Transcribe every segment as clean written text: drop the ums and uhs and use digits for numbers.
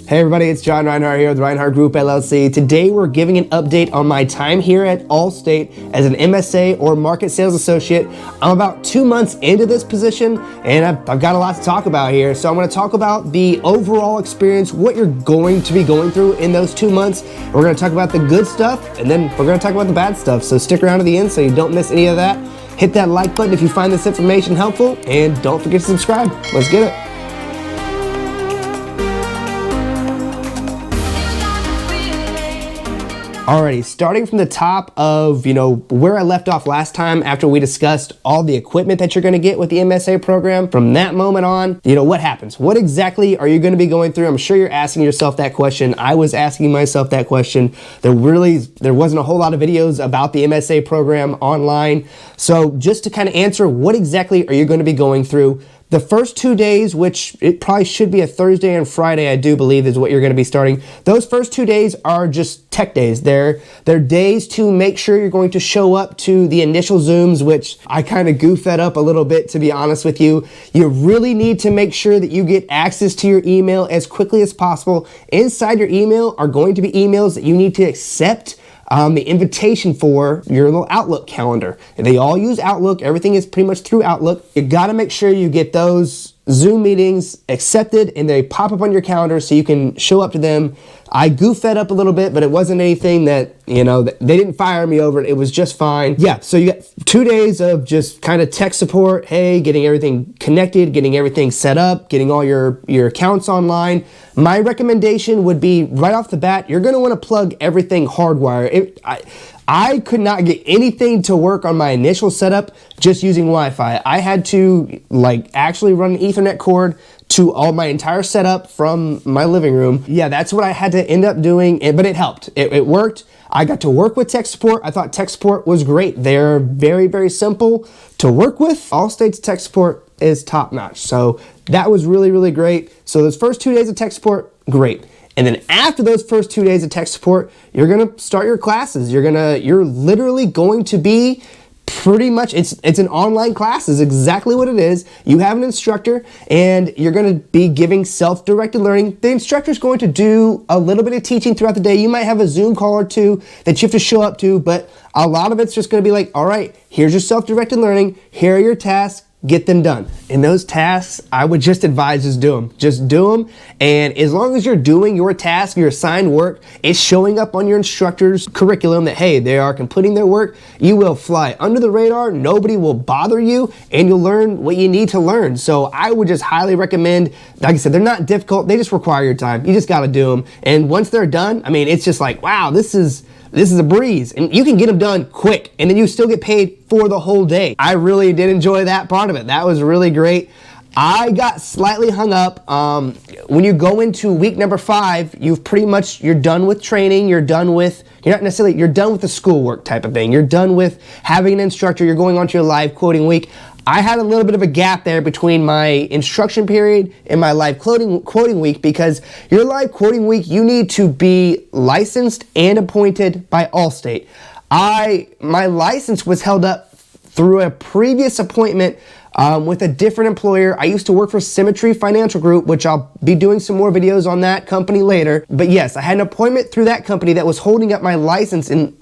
Hey everybody, it's John Reinhardt here with Reinhardt Group LLC. Today we're giving an update on my time here at Allstate as an MSA or Market Sales Associate. I'm about 2 months into this position and I've got a lot to talk about here. So I'm going to talk about the overall experience, what you're going to be going through in those 2 months. We're going to talk about the good stuff and then we're going to talk about the bad stuff. So stick around to the end so you don't miss any of that. Hit that like button if you find this information helpful and don't forget to subscribe. Let's get it. Alrighty, starting from the top of, where I left off last time after we discussed all the equipment that you're going to get with the MSA program. From that moment on, what happens? What exactly are you going to be going through? I'm sure you're asking yourself that question. I was asking myself that question. There wasn't a whole lot of videos about the MSA program online. So just to kind of answer, what exactly are you going to be going through? The first 2 days, which it probably should be a Thursday and Friday, I do believe is what you're going to be starting. Those first 2 days are just tech days. They're days to make sure you're going to show up to the initial Zooms, which I kind of goofed that up a little bit, to be honest with you. You really need to make sure that you get access to your email as quickly as possible. Inside your email are going to be emails that you need to accept the invitation for your little Outlook calendar. They all use Outlook. Everything is pretty much through Outlook. You got to make sure you get those Zoom meetings accepted and they pop up on your calendar so you can show up to them. I goofed that up a little bit, but it wasn't anything that, they didn't fire me over it. It was just fine. Yeah, so you got 2 days of just kind of tech support. Hey, getting everything connected, getting everything set up, getting all your accounts online. My recommendation would be right off the bat, you're going to want to plug everything hardwire. I could not get anything to work on my initial setup just using Wi-Fi. I had to actually run an Ethernet cord to all my entire setup from my living room. Yeah, that's what I had to end up doing, but it helped. It worked. I got to work with tech support. I thought tech support was great. They're very, very simple to work with. Allstate's tech support is top notch. So that was really, really great. So those first 2 days of tech support, great. And then after those first 2 days of tech support, you're gonna start your classes. You're literally going to be pretty much, it's an online class is exactly what it is. You have an instructor and you're gonna be giving self-directed learning. The instructor's going to do a little bit of teaching throughout the day. You might have a Zoom call or two that you have to show up to, but a lot of it's just gonna be like, all right, here's your self-directed learning. Here are your tasks. Get them done. And those tasks, I would just advise just do them. Just do them. And as long as you're doing your task, your assigned work, it's showing up on your instructor's curriculum that, hey, they are completing their work, you will fly under the radar. Nobody will bother you and you'll learn what you need to learn. So I would just highly recommend, like I said, they're not difficult. They just require your time. You just got to do them. And once they're done, I mean, it's just like, wow, this is a breeze, and you can get them done quick and then you still get paid for the whole day. I really did enjoy that part of it. That was really great. I got slightly hung up. When you go into week number 5, you're done with training. You're done with the schoolwork type of thing. You're done with having an instructor. You're going on to your live quoting week. I had a little bit of a gap there between my instruction period and my live quoting week, because your live quoting week, you need to be licensed and appointed by Allstate. My license was held up through a previous appointment with a different employer. I used to work for Symmetry Financial Group, which I'll be doing some more videos on that company later. But yes, I had an appointment through that company that was holding up my license. And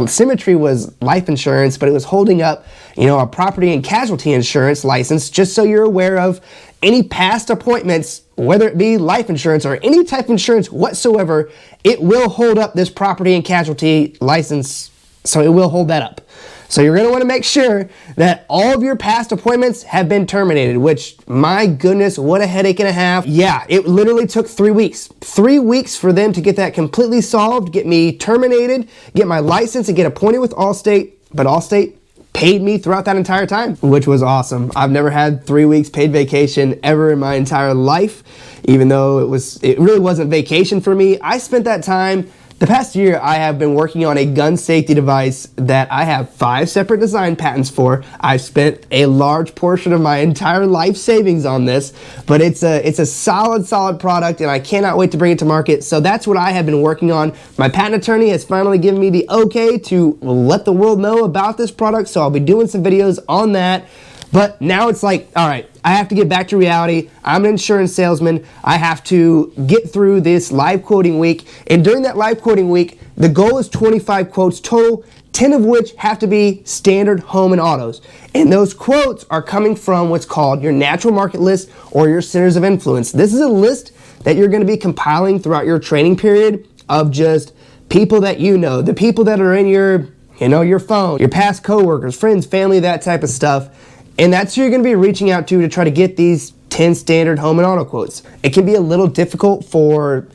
Symmetry was life insurance, but it was holding up, a property and casualty insurance license. Just so you're aware of any past appointments, whether it be life insurance or any type of insurance whatsoever, it will hold up this property and casualty license. So it will hold that up. So you're going to want to make sure that all of your past appointments have been terminated, which, my goodness, what a headache and a half. Yeah, it literally took 3 weeks. 3 weeks for them to get that completely solved, get me terminated, get my license, and get appointed with Allstate. But Allstate paid me throughout that entire time, which was awesome. I've never had 3 weeks paid vacation ever in my entire life, even though it really wasn't vacation for me. I spent that time. The past year, I have been working on a gun safety device that I have 5 separate design patents for. I've spent a large portion of my entire life savings on this, but it's a solid product, and I cannot wait to bring it to market. So that's what I have been working on. My patent attorney has finally given me the okay to let the world know about this product, so I'll be doing some videos on that. But now it's like, all right, I have to get back to reality. I'm an insurance salesman. I have to get through this live quoting week. And during that live quoting week, the goal is 25 quotes total, 10 of which have to be standard home and autos. And those quotes are coming from what's called your natural market list or your centers of influence. This is a list that you're going to be compiling throughout your training period of just people that you know, the people that are in your, your phone, your past coworkers, friends, family, that type of stuff. And that's who you're going to be reaching out to try to get these 10 standard home and auto quotes. It can be a little difficult for,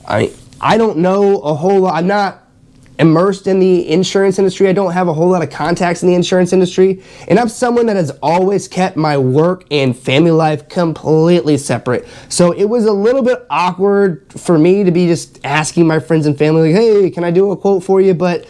I don't know a whole lot. I'm not immersed in the insurance industry. I don't have a whole lot of contacts in the insurance industry. And I'm someone that has always kept my work and family life completely separate. So it was a little bit awkward for me to be just asking my friends and family, like, hey, can I do a quote for you? But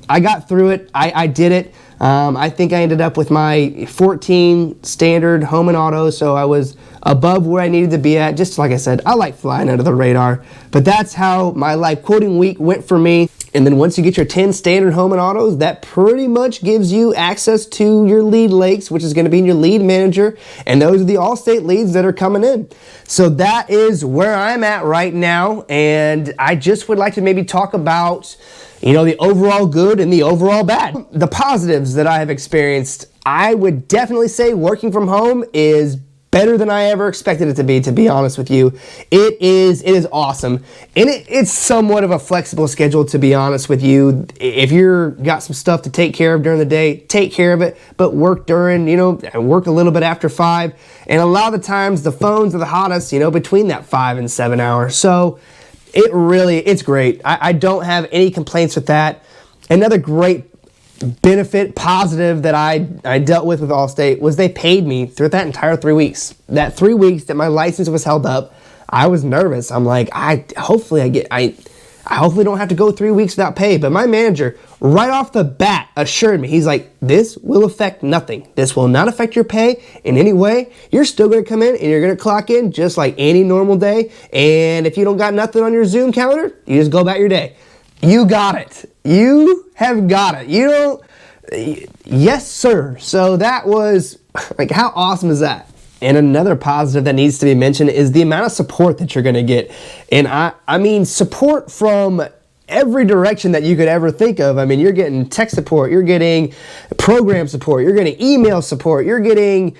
I got through it. I did it. I think I ended up with my 14 standard home and auto, so I was above where I needed to be at. Just like I said, I like flying under the radar. But that's how my live quoting week went for me. And then once you get your 10 standard home and autos, that pretty much gives you access to your lead lakes, which is going to be in your lead manager. And those are the Allstate leads that are coming in. So that is where I'm at right now. And I just would like to maybe talk about, the overall good and the overall bad. The positives that I have experienced, I would definitely say working from home is better than I ever expected it to be honest with you. It is awesome. And it's somewhat of a flexible schedule, to be honest with you. If you're got some stuff to take care of during the day, take care of it, but work during, work a little bit after 5. And a lot of the times the phones are the hottest, between that 5 and 7 hours. So it's great. I don't have any complaints with that. Another great benefit, positive that I dealt with Allstate was they paid me through that entire 3 weeks. That 3 weeks that my license was held up, I was nervous. I'm like, I hopefully don't have to go 3 weeks without pay. But my manager, right off the bat, assured me, he's like, this will affect nothing. This will not affect your pay in any way. You're still going to come in and you're going to clock in just like any normal day. And if you don't got nothing on your Zoom calendar, you just go about your day. You got it. You have got it. Yes, sir. So that was, like, how awesome is that? And another positive that needs to be mentioned is the amount of support that you're going to get. And I mean support from every direction that you could ever think of. I mean, you're getting tech support, you're getting program support, you're getting email support, you're getting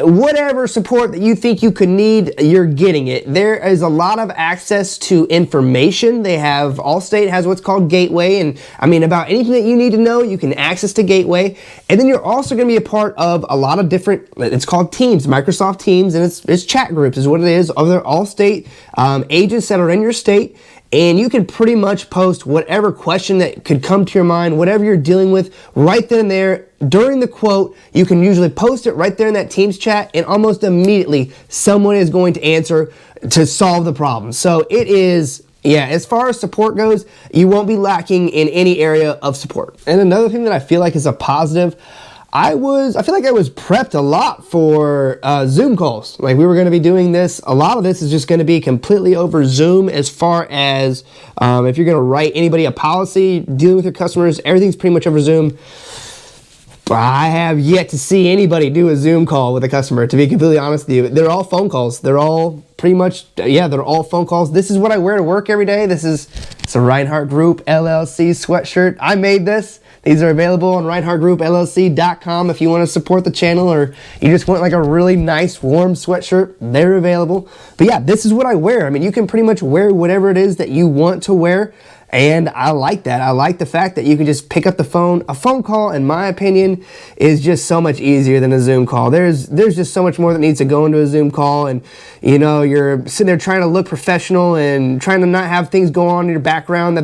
whatever support that you think you could need, you're getting it. There is a lot of access to information. Allstate has what's called Gateway, and about anything that you need to know, you can access to Gateway. And then you're also going to be a part of a lot of different, it's called Teams, Microsoft Teams, and it's chat groups is what it is, other Allstate agents that are in your state. And you can pretty much post whatever question that could come to your mind, whatever you're dealing with, right then and there. During the quote, you can usually post it right there in that Teams chat, and almost immediately someone is going to answer to solve the problem. So it is, as far as support goes, you won't be lacking in any area of support. And another thing that I feel like is a positive, I feel like I was prepped a lot for Zoom calls. Like, we were going to be doing this. A lot of this is just going to be completely over Zoom, as far as if you're going to write anybody a policy, dealing with your customers, everything's pretty much over Zoom. I have yet to see anybody do a Zoom call with a customer, to be completely honest with you. They're all phone calls. They're all pretty much, they're all phone calls. This is what I wear to work every day. It's a Reinhardt Group LLC sweatshirt. I made this. These are available on ReinhardtGroupLLC.com if you want to support the channel, or you just want like a really nice warm sweatshirt. They're available. But this is what I wear. You can pretty much wear whatever it is that you want to wear. And I like that. I like the fact that you can just pick up the phone. A phone call, in my opinion, is just so much easier than a Zoom call. There's just so much more that needs to go into a Zoom call, and you're sitting there trying to look professional and trying to not have things go on in your background.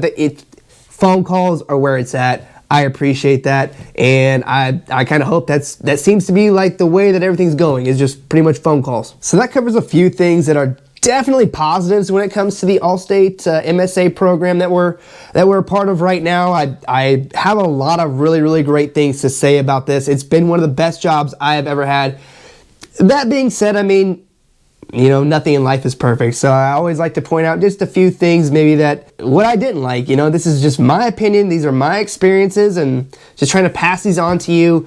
Phone calls are where it's at. I appreciate that, and I kind of hope that seems to be like the way that everything's going, is just pretty much phone calls. So that covers a few things that are definitely positives when it comes to the Allstate MSA program that we're a part of right now. I have a lot of really, really great things to say about this. It's been one of the best jobs I have ever had. That being said, nothing in life is perfect. So I always like to point out just a few things maybe what I didn't like. This is just my opinion. These are my experiences, and just trying to pass these on to you.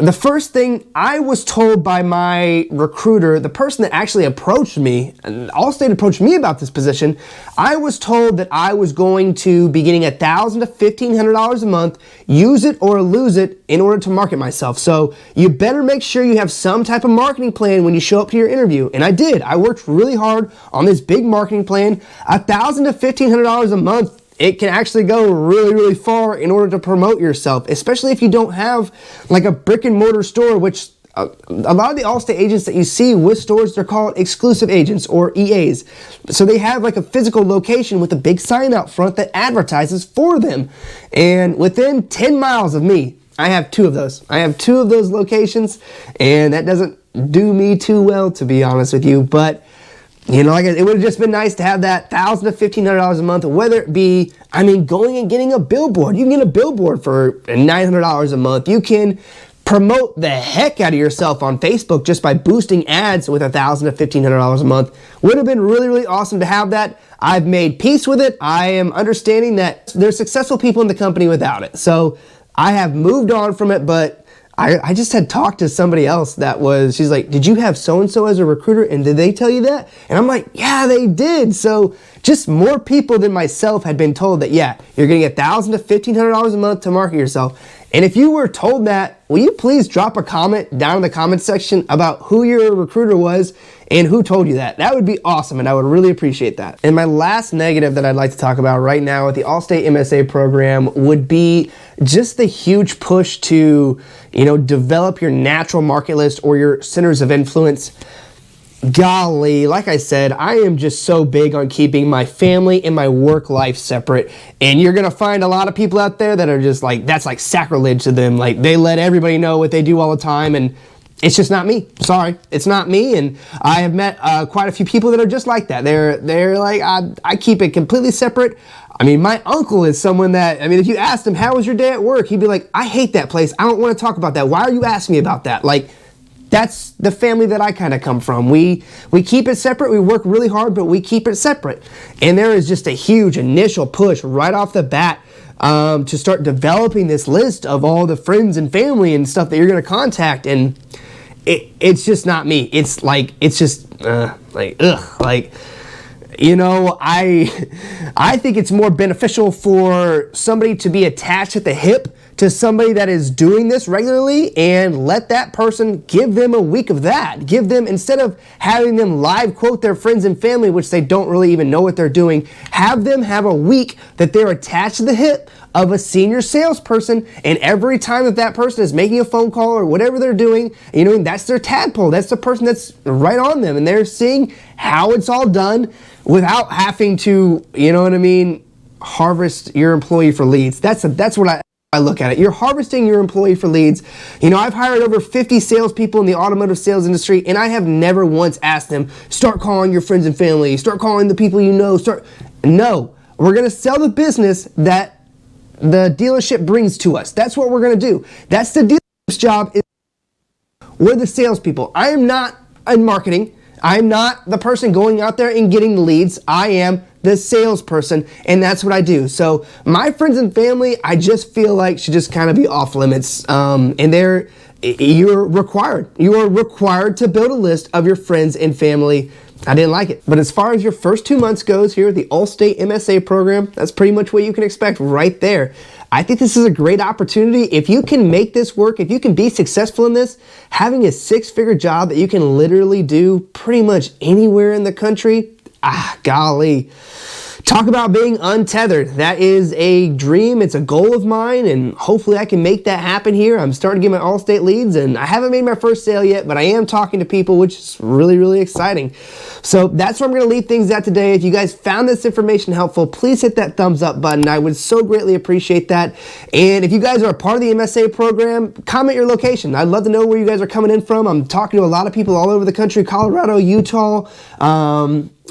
the first thing I was told by my recruiter, the person that actually approached me, and Allstate approached me about this position, I was told that I was going to be getting $1,000 to $1,500 a month, use it or lose it in order to market myself. So you better make sure you have some type of marketing plan when you show up to your interview. And I did. I worked really hard on this big marketing plan. $1,000 to $1,500 a month, it can actually go really, really far in order to promote yourself, especially if you don't have like a brick and mortar store, which a lot of the Allstate agents that you see with stores, they're called exclusive agents or EAs. So they have like a physical location with a big sign out front that advertises for them. And within 10 miles of me, I have 2 of those. I have 2 of those locations, and that doesn't do me too well, to be honest with you. But you know, like it would have just been nice to have that $1,000 to $1,500 a month, whether it be, I mean, going and getting a billboard. You can get a billboard for $900 a month. You can promote the heck out of yourself on Facebook just by boosting ads with $1,000 to $1,500 a month. Would have been really, really awesome to have that. I've made peace with it. I am understanding that there's successful people in the company without it. So I have moved on from it, but I just had talked to somebody else she's like, did you have so-and-so as a recruiter, and did they tell you that? And I'm like, yeah, they did. So just more people than myself had been told that, yeah, you're getting $1,000 to $1,500 a month to market yourself. And if you were told that, will you please drop a comment down in the comment section about who your recruiter was and who told you that? That would be awesome, and I would really appreciate that. And my last negative that I'd like to talk about right now with the Allstate MSA program would be just the huge push to, you know, develop your natural market list or your centers of influence. Golly, like I said, I am just so big on keeping my family and my work life separate. And you're going to find a lot of people out there that are just like, that's like sacrilege to them. Like they let everybody know what they do all the time, and it's just not me. Sorry, it's not me. And I have met quite a few people that are just like that. They're like, I keep it completely separate. I mean, my uncle is someone that, I mean, if you asked him, how was your day at work? He'd be like, I hate that place. I don't want to talk about that. Why are you asking me about that? Like, that's the family that I kind of come from. We keep it separate. We work really hard, but we keep it separate. And there is just a huge initial push right off the bat to start developing this list of all the friends and family and stuff that you're going to contact. And it's just not me. It's like, it's just like, ugh, like, you know, I think it's more beneficial for somebody to be attached at the hip to somebody that is doing this regularly, and let that person, give them a week of that. Give them, instead of having them live quote their friends and family, which they don't really even know what they're doing, have them have a week that they're attached to the hip of a senior salesperson, and every time that person is making a phone call or whatever they're doing, you know, that's their tadpole. That's the person that's right on them, and they're seeing how it's all done without having to, you know what I mean, harvest your employee for leads. That's what I look at it. You're harvesting your employee for leads. You know, I've hired over 50 salespeople in the automotive sales industry, and I have never once asked them, start calling your friends and family, start calling the people you know, No, we're going to sell the business that the dealership brings to us. That's what we're going to do. That's the dealership's job. We're the salespeople. I am not in marketing. I'm not the person going out there and getting the leads. I am the salesperson, and that's what I do. So my friends and family, I just feel like should just kind of be off limits. And you're required. You are required to build a list of your friends and family. I didn't like it. But as far as your first 2 months goes here, the Allstate MSA program, that's pretty much what you can expect right there. I think this is a great opportunity. If you can make this work, if you can be successful in this, having a 6-figure job that you can literally do pretty much anywhere in the country, golly. Talk about being untethered. That is a dream. It's a goal of mine, and hopefully I can make that happen here. I'm starting to get my Allstate leads, and I haven't made my first sale yet, but I am talking to people, which is really, really exciting. So that's where I'm going to leave things at today. If you guys found this information helpful, please hit that thumbs up button. I would so greatly appreciate that. And if you guys are a part of the MSA program, comment your location. I'd love to know where you guys are coming in from. I'm talking to a lot of people all over the country, Colorado, Utah,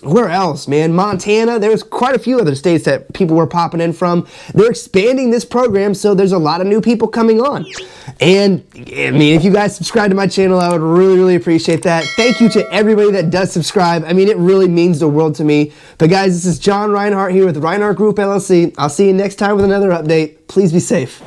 where else, man? Montana. There's quite a few other states that people were popping in from. They're expanding this program, so there's a lot of new people coming on. And I mean, if you guys subscribe to my channel, I would really, really appreciate that. Thank you to everybody that does subscribe. I mean, it really means the world to me. But guys, this is John Reinhardt here with Reinhardt Group LLC. I'll see you next time with another update. Please be safe.